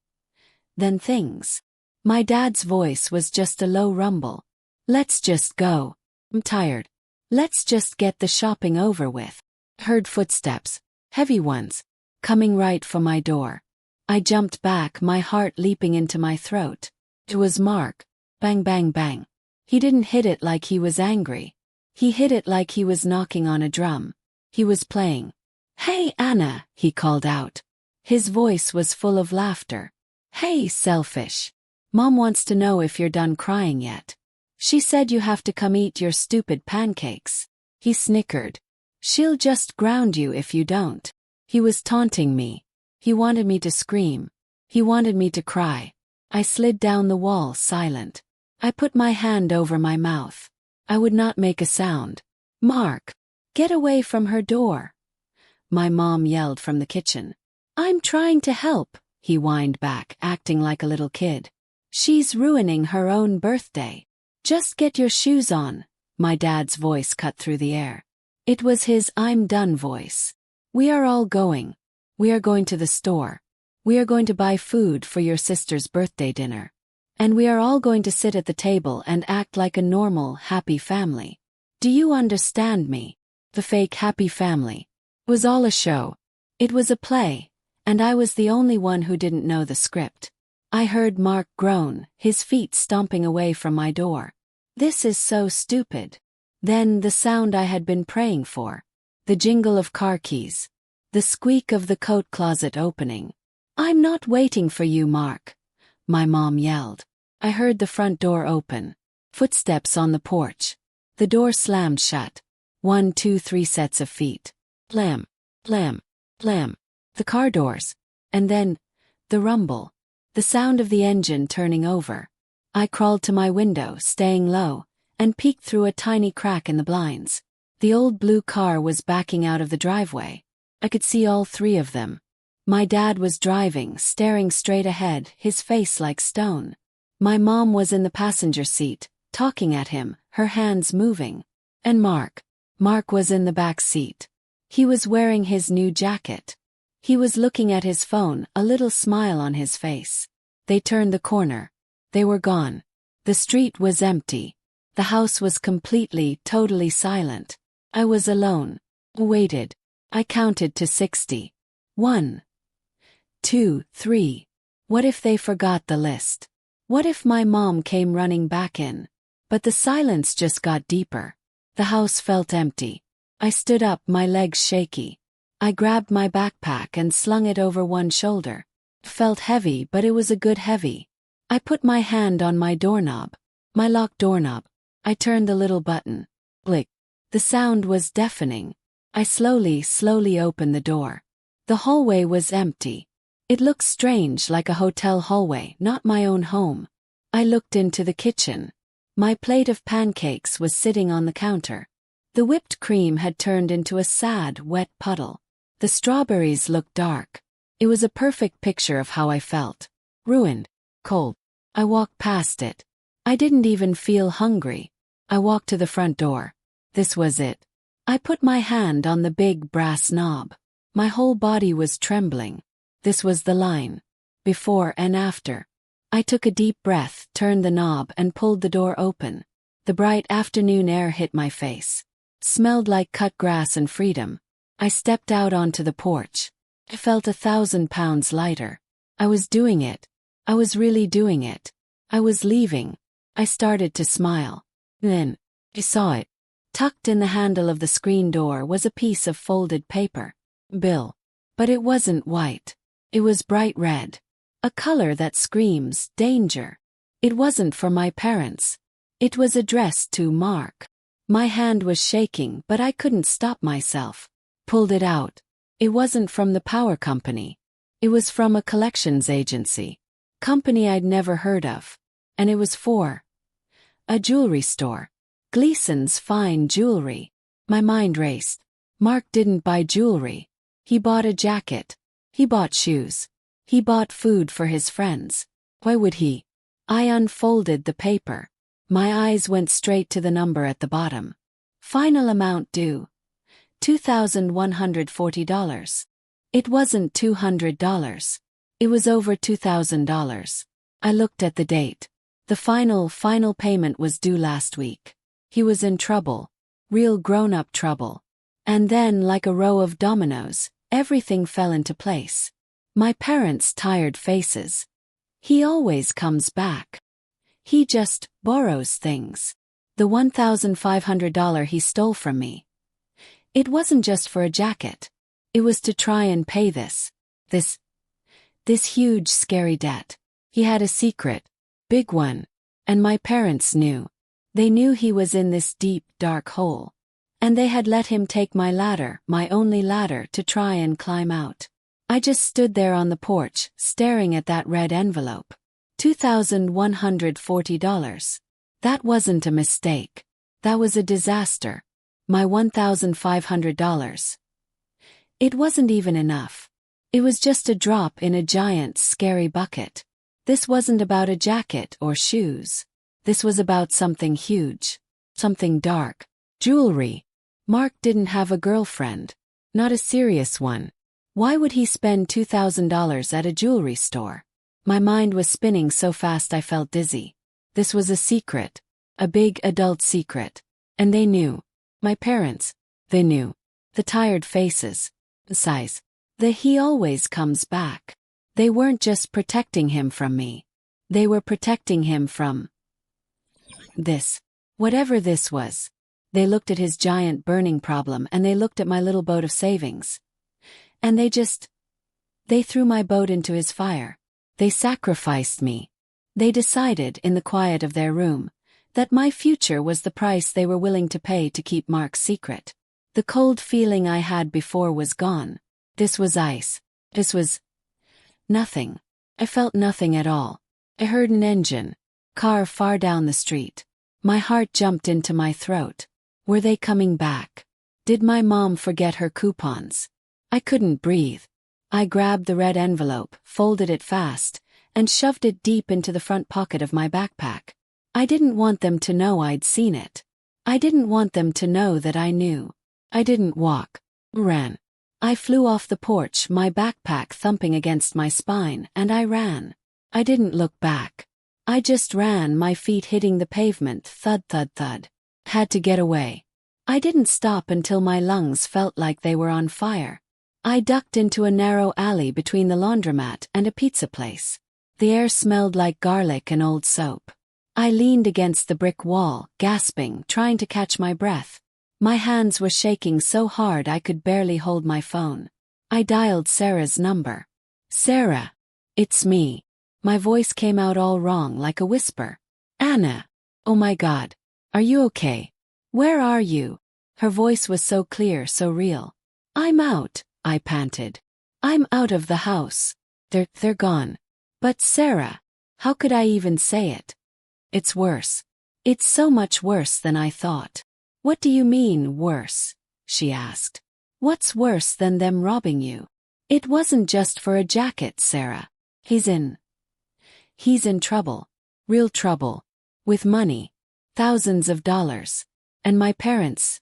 things. My dad's voice was just a low rumble. Let's just go. I'm tired. Let's just get the shopping over with. Heard footsteps, heavy ones, coming right for my door. I jumped back, my heart leaping into my throat. It was Mark. Bang, bang, bang. He didn't hit it like he was angry. He hit it like he was knocking on a drum. He was playing. Hey, Anna, he called out. His voice was full of laughter. Hey, selfish. Mom wants to know if you're done crying yet. She said you have to come eat your stupid pancakes. He snickered. She'll just ground you if you don't. He was taunting me. He wanted me to scream. He wanted me to cry. I slid down the wall, silent. I put my hand over my mouth. I would not make a sound. Mark, get away from her door. My mom yelled from the kitchen. I'm trying to help, he whined back, acting like a little kid. She's ruining her own birthday. Just get your shoes on, my dad's voice cut through the air. It was his I'm done voice. We are all going. We are going to the store. We are going to buy food for your sister's birthday dinner. And we are all going to sit at the table and act like a normal, happy family. Do you understand me? The fake happy family was all a show. It was a play, and I was the only one who didn't know the script. I heard Mark groan, his feet stomping away from my door. This is so stupid. Then the sound I had been praying for. The jingle of car keys. The squeak of the coat closet opening. I'm not waiting for you, Mark. My mom yelled. I heard the front door open. Footsteps on the porch. The door slammed shut. 1, 2, 3 sets of feet. Blam, blam, blam. The car doors. And then, the rumble. The sound of the engine turning over. I crawled to my window, staying low, and peeked through a tiny crack in the blinds. The old blue car was backing out of the driveway. I could see all three of them. My dad was driving, staring straight ahead, his face like stone. My mom was in the passenger seat, talking at him, her hands moving. And Mark was in the back seat. He was wearing his new jacket. He was looking at his phone, a little smile on his face. They turned the corner. They were gone. The street was empty. The house was completely, totally silent. I was alone. Waited. I counted to 60. 1, 2, 3. What if they forgot the list? What if my mom came running back in? But the silence just got deeper. The house felt empty. I stood up, my legs shaky. I grabbed my backpack and slung it over one shoulder. It felt heavy, but it was a good heavy. I put my hand on my doorknob. My lock doorknob. I turned the little button. Click. The sound was deafening. I slowly opened the door. The hallway was empty. It looked strange, like a hotel hallway, not my own home. I looked into the kitchen. My plate of pancakes was sitting on the counter. The whipped cream had turned into a sad, wet puddle. The strawberries looked dark. It was a perfect picture of how I felt. Ruined. Cold. I walked past it. I didn't even feel hungry. I walked to the front door. This was it. I put my hand on the big brass knob. My whole body was trembling. This was the line. Before and after. I took a deep breath, turned the knob, and pulled the door open. The bright afternoon air hit my face. Smelled like cut grass and freedom. I stepped out onto the porch. I felt 1,000 pounds lighter. I was doing it. I was really doing it. I was leaving. I started to smile. Then, I saw it. Tucked in the handle of the screen door was a piece of folded paper. Bill. But it wasn't white. It was bright red. A color that screams danger. It wasn't for my parents. It was addressed to Mark. My hand was shaking, but I couldn't stop myself. Pulled it out. It wasn't from the power company. It was from a collections agency. Company I'd never heard of. And it was for a jewelry store. Gleason's Fine Jewelry. My mind raced. Mark didn't buy jewelry. He bought a jacket. He bought shoes. He bought food for his friends. Why would he? I unfolded the paper. My eyes went straight to the number at the bottom. Final amount due. $2,140. It wasn't $200. It was over $2,000. I looked at the date. The final payment was due last week. He was in trouble. Real grown-up trouble. And then, like a row of dominoes, everything fell into place. My parents' tired faces. He always comes back. He just borrows things. The $1,500 he stole from me. It wasn't just for a jacket. It was to try and pay this huge scary debt. He had a secret. Big one. And my parents knew. They knew he was in this deep, dark hole. And they had let him take my ladder, my only ladder, to try and climb out. I just stood there on the porch, staring at that red envelope. $2,140. That wasn't a mistake. That was a disaster. My $1,500. It wasn't even enough. It was just a drop in a giant, scary bucket. This wasn't about a jacket or shoes. This was about something huge. Something dark. Jewelry. Mark didn't have a girlfriend. Not a serious one. Why would he spend $2,000 at a jewelry store? My mind was spinning so fast I felt dizzy. This was a secret. A big adult secret. And they knew. My parents. They knew. The tired faces. The sighs. The he always comes back. They weren't just protecting him from me. They were protecting him from this. Whatever this was. They looked at his giant burning problem and they looked at my little boat of savings. And they threw my boat into his fire. They sacrificed me. They decided in the quiet of their room that my future was the price they were willing to pay to keep Mark's secret. The cold feeling I had before was gone. This was ice. This was nothing. I felt nothing at all. I heard an engine. Car far down the street. My heart jumped into my throat. Were they coming back? Did my mom forget her coupons? I couldn't breathe. I grabbed the red envelope, folded it fast, and shoved it deep into the front pocket of my backpack. I didn't want them to know I'd seen it. I didn't want them to know that I knew. I didn't walk. Ran. I flew off the porch, my backpack thumping against my spine, and I ran. I didn't look back. I just ran, my feet hitting the pavement, thud thud thud. Had to get away. I didn't stop until my lungs felt like they were on fire. I ducked into a narrow alley between the laundromat and a pizza place. The air smelled like garlic and old soap. I leaned against the brick wall, gasping, trying to catch my breath. My hands were shaking so hard I could barely hold my phone. I dialed Sarah's number. "Sarah. It's me." My voice came out all wrong, like a whisper. "Anna. Oh my God. Are you okay? Where are you?" Her voice was so clear, so real. "I'm out," I panted. "I'm out of the house. They're gone." "But Sarah, how could I even say it?" "It's worse. It's so much worse than I thought." "What do you mean, worse?" she asked. "What's worse than them robbing you?" It wasn't just for a jacket, Sarah. He's in trouble. Real trouble. With money. Thousands of dollars. And my parents.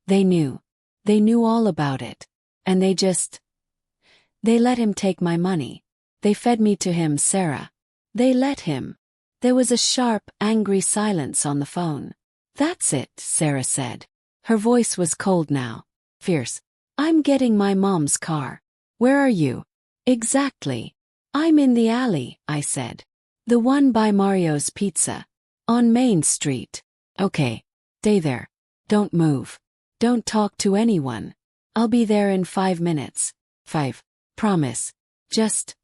They knew. They knew all about it. And they let him take my money. They fed me to him, Sarah. They let him. There was a sharp, angry silence on the phone. That's it, Sarah said. Her voice was cold now. Fierce. I'm getting my mom's car. Where are you? Exactly. I'm in the alley, I said. The one by Mario's Pizza. On Main Street. Okay. Stay there. Don't move. Don't talk to anyone. I'll be there in 5 minutes. 5. Promise. Just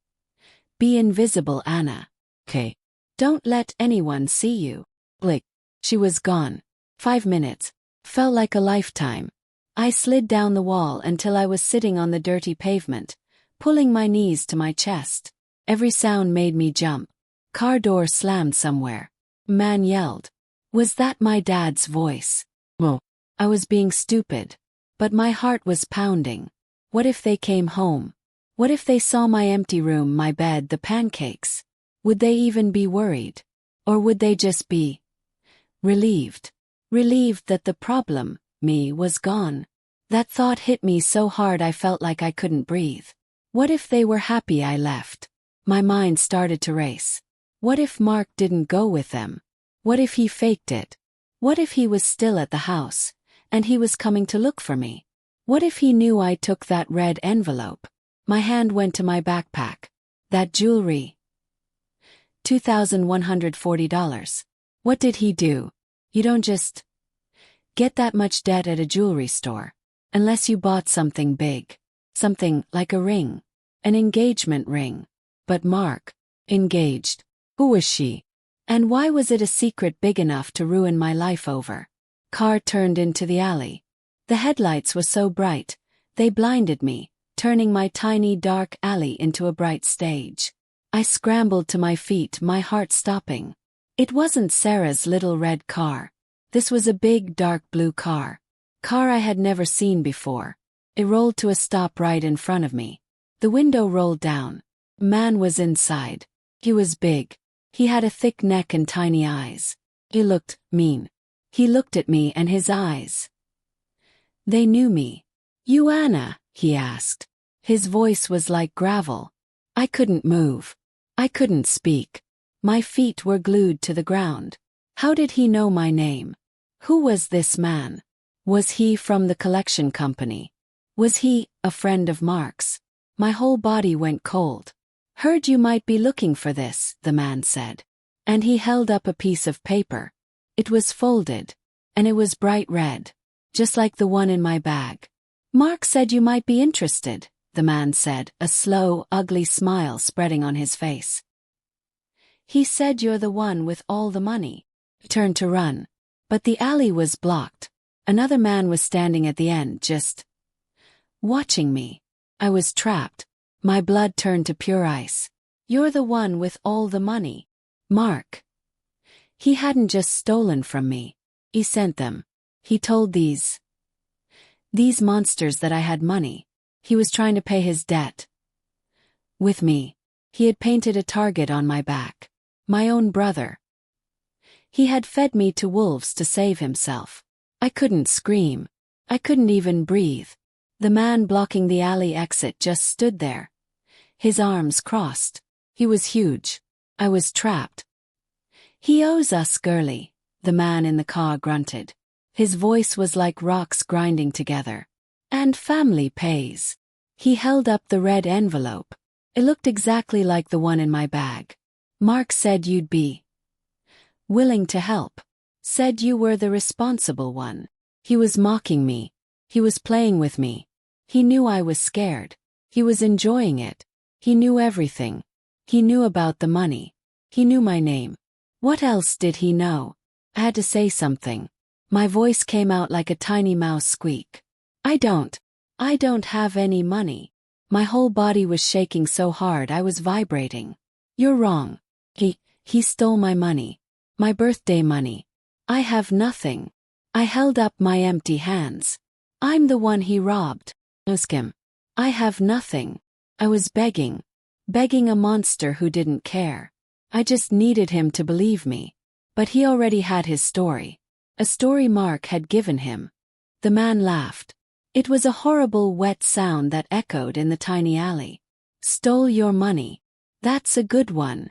be invisible, Anna. Okay. Don't let anyone see you. Blick. She was gone. 5 minutes. Felt like a lifetime. I slid down the wall until I was sitting on the dirty pavement, pulling my knees to my chest. Every sound made me jump. Car door slammed somewhere. Man yelled. Was that my dad's voice? Well, I was being stupid. But my heart was pounding. What if they came home? What if they saw my empty room, my bed, the pancakes? Would they even be worried? Or would they just be relieved? Relieved that the problem, me, was gone. That thought hit me so hard I felt like I couldn't breathe. What if they were happy I left? My mind started to race. What if Mark didn't go with them? What if he faked it? What if he was still at the house, and he was coming to look for me? What if he knew I took that red envelope? My hand went to my backpack. That jewelry. $2,140. What did he do? You don't just get that much debt at a jewelry store. Unless you bought something big. Something like a ring. An engagement ring. But Mark. Engaged. Who was she? And why was it a secret big enough to ruin my life over? Car turned into the alley. The headlights were so bright, they blinded me, turning my tiny dark alley into a bright stage. I scrambled to my feet, my heart stopping. It wasn't Sarah's little red car. This was a big dark blue car. Car I had never seen before. It rolled to a stop right in front of me. The window rolled down. Man was inside. He was big. He had a thick neck and tiny eyes. He looked mean. He looked at me and his eyes. They knew me. You Anna? He asked. His voice was like gravel. I couldn't move. I couldn't speak. My feet were glued to the ground. How did he know my name? Who was this man? Was he from the collection company? Was he a friend of Mark's? My whole body went cold. Heard you might be looking for this, the man said. And he held up a piece of paper. It was folded. And it was bright red. Just like the one in my bag. Mark said you might be interested, the man said, a slow, ugly smile spreading on his face. He said you're the one with all the money. I turned to run. But the alley was blocked. Another man was standing at the end, just watching me. I was trapped. My blood turned to pure ice. You're the one with all the money. Mark. He hadn't just stolen from me. He sent them. He told these monsters that I had money. He was trying to pay his debt. With me. He had painted a target on my back. My own brother. He had fed me to wolves to save himself. I couldn't scream. I couldn't even breathe. The man blocking the alley exit just stood there. His arms crossed. He was huge. I was trapped. He owes us, girlie, the man in the car grunted. His voice was like rocks grinding together. And family pays. He held up the red envelope. It looked exactly like the one in my bag. Mark said you'd be willing to help. Said you were the responsible one. He was mocking me. He was playing with me. He knew I was scared. He was enjoying it. He knew everything. He knew about the money. He knew my name. What else did he know? I had to say something. My voice came out like a tiny mouse squeak. I don't have any money. My whole body was shaking so hard I was vibrating. You're wrong. He stole my money. My birthday money. I have nothing. I held up my empty hands. I'm the one he robbed. Ask him. I have nothing. I was begging. Begging a monster who didn't care. I just needed him to believe me. But he already had his story. A story Mark had given him. The man laughed. It was a horrible wet sound that echoed in the tiny alley. Stole your money. That's a good one.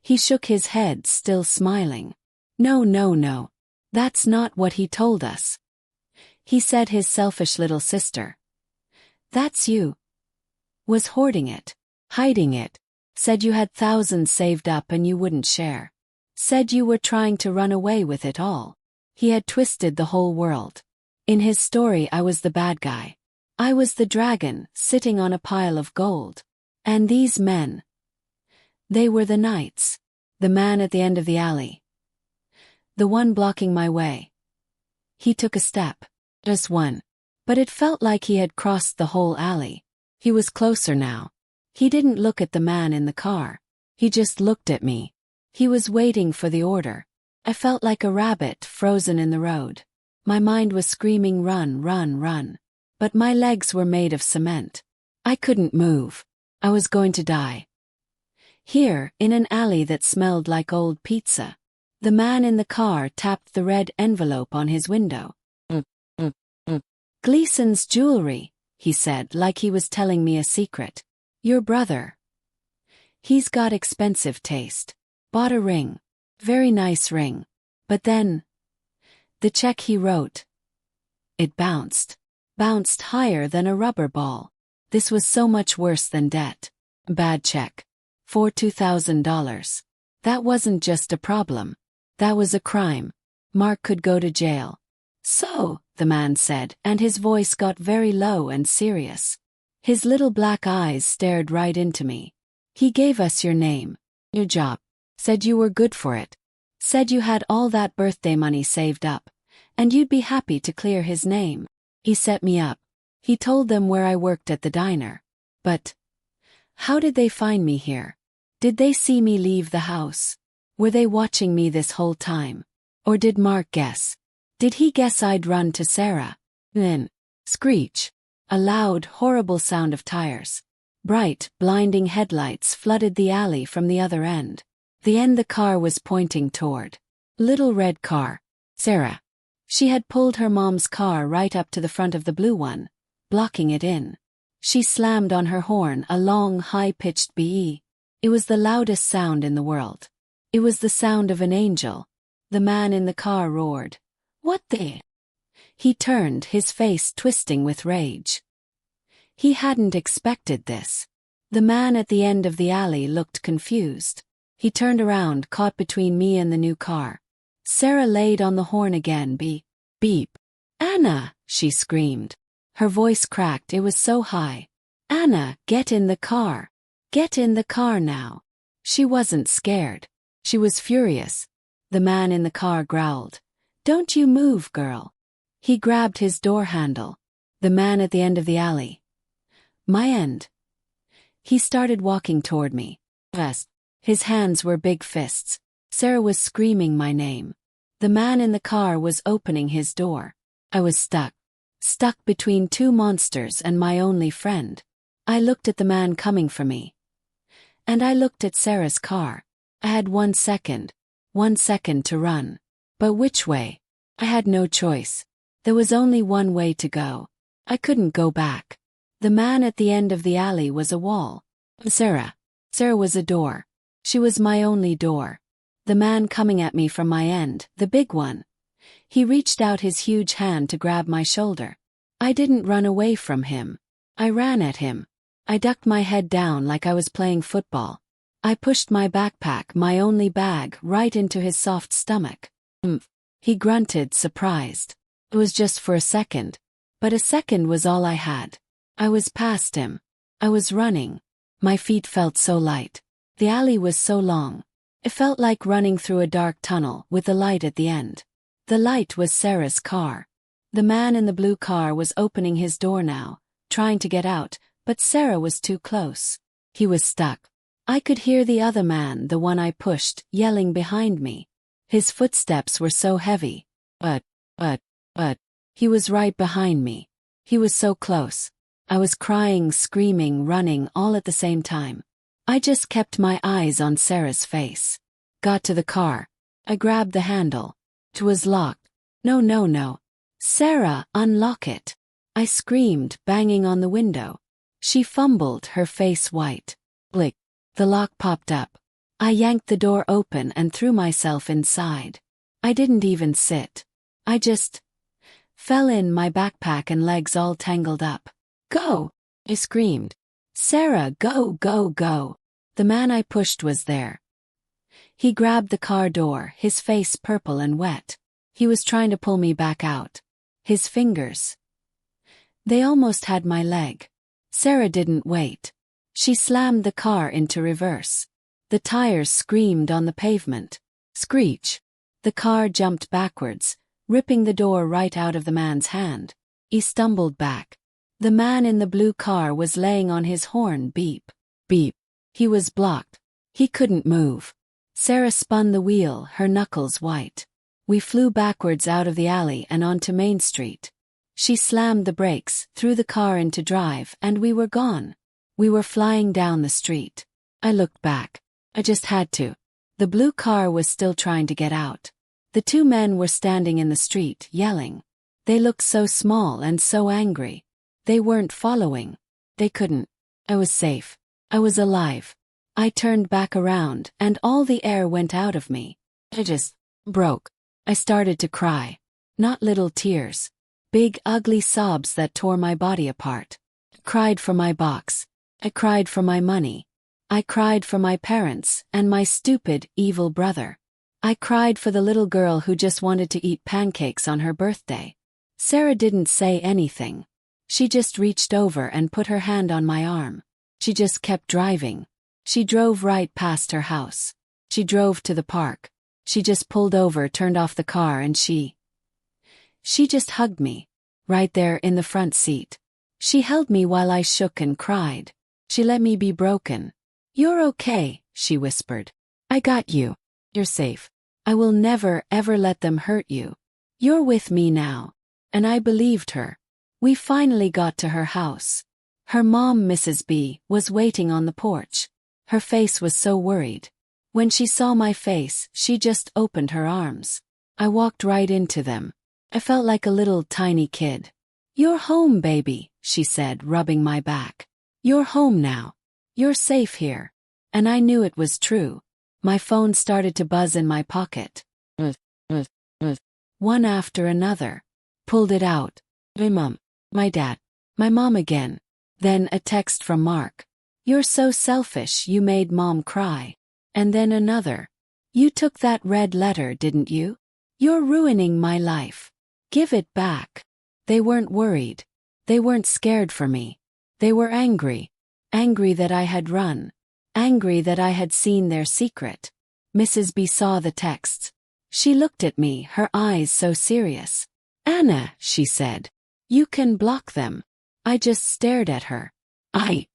He shook his head, still smiling. No, no, no. That's not what he told us. He said his selfish little sister. That's you. Was hoarding it. Hiding it. Said you had thousands saved up and you wouldn't share. Said you were trying to run away with it all. He had twisted the whole world. In his story I was the bad guy. I was the dragon, sitting on a pile of gold. And these men. They were the knights. The man at the end of the alley. The one blocking my way. He took a step. Just one. But it felt like he had crossed the whole alley. He was closer now. He didn't look at the man in the car. He just looked at me. He was waiting for the order. I felt like a rabbit frozen in the road. My mind was screaming, run, run, run. But my legs were made of cement. I couldn't move. I was going to die. Here, in an alley that smelled like old pizza, the man in the car tapped the red envelope on his window. Gleason's jewelry, he said, like he was telling me a secret. Your brother. He's got expensive taste. Bought a ring. Very nice ring. But then, the check he wrote. It bounced. Bounced higher than a rubber ball. This was so much worse than debt. Bad check. For $2,000. That wasn't just a problem. That was a crime. Mark could go to jail. So, the man said, and his voice got very low and serious. His little black eyes stared right into me. He gave us your name. Your job. Said you were good for it. Said you had all that birthday money saved up. And you'd be happy to clear his name. He set me up. He told them where I worked at the diner. But how did they find me here? Did they see me leave the house? Were they watching me this whole time? Or did Mark guess? Did he guess I'd run to Sarah? Then, screech. A loud, horrible sound of tires. Bright, blinding headlights flooded the alley from the other end. The end the car was pointing toward. Little red car. Sarah. She had pulled her mom's car right up to the front of the blue one, blocking it in. She slammed on her horn, a long, high-pitched BE. It was the loudest sound in the world. It was the sound of an angel. The man in the car roared. What the? He turned, his face twisting with rage. He hadn't expected this. The man at the end of the alley looked confused. He turned around, caught between me and the new car. Sarah laid on the horn again. Beep, beep. Anna, she screamed. Her voice cracked, it was so high. Anna, get in the car. Get in the car now. She wasn't scared. She was furious. The man in the car growled. Don't you move, girl. He grabbed his door handle. The man at the end of the alley. My end. He started walking toward me. Yes. His hands were big fists. Sarah was screaming my name. The man in the car was opening his door. I was stuck. Stuck between two monsters and my only friend. I looked at the man coming for me. And I looked at Sarah's car. I had 1 second. 1 second to run. But which way? I had no choice. There was only one way to go. I couldn't go back. The man at the end of the alley was a wall. Sarah. Sarah was a door. She was my only door. The man coming at me from my end, the big one. He reached out his huge hand to grab my shoulder. I didn't run away from him. I ran at him. I ducked my head down like I was playing football. I pushed my backpack, my only bag, right into his soft stomach. He grunted, surprised. It was just for a second. But a second was all I had. I was past him. I was running. My feet felt so light. The alley was so long. It felt like running through a dark tunnel with a light at the end. The light was Sarah's car. The man in the blue car was opening his door now, trying to get out, but Sarah was too close. He was stuck. I could hear the other man, the one I pushed, yelling behind me. His footsteps were so heavy. But, he was right behind me. He was so close. I was crying, screaming, running all at the same time. I just kept my eyes on Sarah's face. Got to the car. I grabbed the handle. It was locked. No, no, no. Sarah, unlock it. I screamed, banging on the window. She fumbled, her face white. Blick. The lock popped up. I yanked the door open and threw myself inside. I didn't even sit. I just fell in, my backpack and legs all tangled up. Go! I screamed. Sarah, go, go, go. The man I pushed was there. He grabbed the car door, his face purple and wet. He was trying to pull me back out. His fingers. They almost had my leg. Sarah didn't wait. She slammed the car into reverse. The tires screamed on the pavement. Screech. The car jumped backwards, ripping the door right out of the man's hand. He stumbled back. The man in the blue car was laying on his horn, beep, beep. He was blocked. He couldn't move. Sarah spun the wheel, her knuckles white. We flew backwards out of the alley and onto Main Street. She slammed the brakes, threw the car into drive, and we were gone. We were flying down the street. I looked back. I just had to. The blue car was still trying to get out. The two men were standing in the street, yelling. They looked so small and so angry. They weren't following. They couldn't. I was safe. I was alive. I turned back around, and all the air went out of me. I just broke. I started to cry. Not little tears. Big, ugly sobs that tore my body apart. I cried for my box. I cried for my money. I cried for my parents and my stupid, evil brother. I cried for the little girl who just wanted to eat pancakes on her birthday. Sarah didn't say anything. She just reached over and put her hand on my arm. She just kept driving. She drove right past her house. She drove to the park. She just pulled over, turned off the car, and she just hugged me. Right there in the front seat. She held me while I shook and cried. She let me be broken. You're okay, she whispered. I got you. You're safe. I will never, ever let them hurt you. You're with me now. And I believed her. We finally got to her house. Her mom, Mrs. B, was waiting on the porch. Her face was so worried. When she saw my face, she just opened her arms. I walked right into them. I felt like a little tiny kid. You're home, baby, she said, rubbing my back. You're home now. You're safe here. And I knew it was true. My phone started to buzz in my pocket. One after another. Pulled it out. My mom. My dad. My mom again. Then a text from Mark. You're so selfish, you made mom cry. And then another. You took that red letter, didn't you? You're ruining my life. Give it back. They weren't worried. They weren't scared for me. They were angry. Angry that I had run. Angry that I had seen their secret. Mrs. B saw the texts. She looked at me, her eyes so serious. Anna, she said. You can block them. I just stared at her. I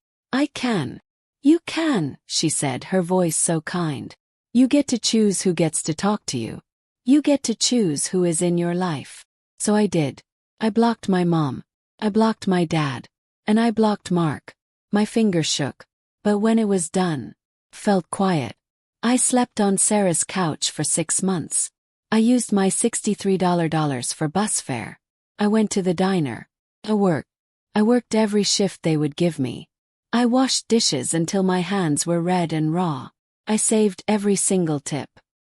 can. You can, she said, her voice so kind. You get to choose who gets to talk to you. You get to choose who is in your life. So I did. I blocked my mom. I blocked my dad. And I blocked Mark. My fingers shook. But when it was done, felt quiet. I slept on Sarah's couch for 6 months. I used my $63 for bus fare. I went to the diner. I worked every shift they would give me. I washed dishes until my hands were red and raw. I saved every single tip.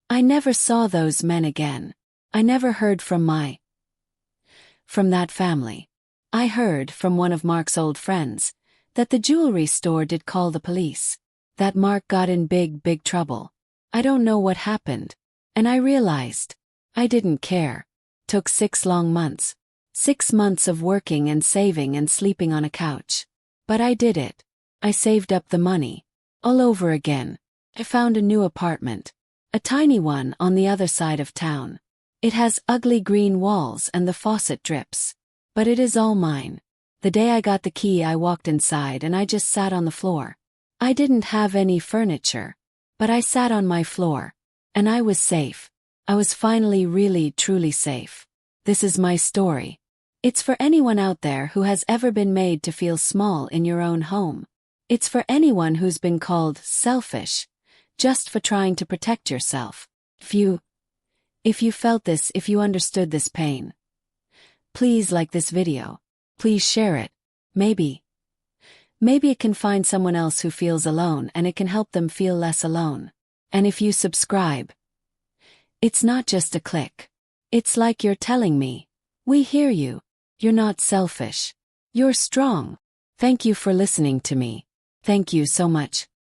I never saw those men again. I never heard from that family. I heard from one of Mark's old friends that the jewelry store did call the police. That Mark got in big trouble. I don't know what happened. And I realized I didn't care. Took 6 long months. 6 months of working and saving and sleeping on a couch. But I did it. I saved up the money. All over again. I found a new apartment. A tiny one on the other side of town. It has ugly green walls and the faucet drips. But it is all mine. The day I got the key, I walked inside and I just sat on the floor. I didn't have any furniture. But I sat on my floor. And I was safe. I was finally really, truly safe. This is my story. It's for anyone out there who has ever been made to feel small in your own home. It's for anyone who's been called selfish, just for trying to protect yourself. If you felt this, if you understood this pain, please like this video. Please share it. Maybe it can find someone else who feels alone and it can help them feel less alone. And if you subscribe, it's not just a click. It's like you're telling me, we hear you. You're not selfish. You're strong. Thank you for listening to me. Thank you so much.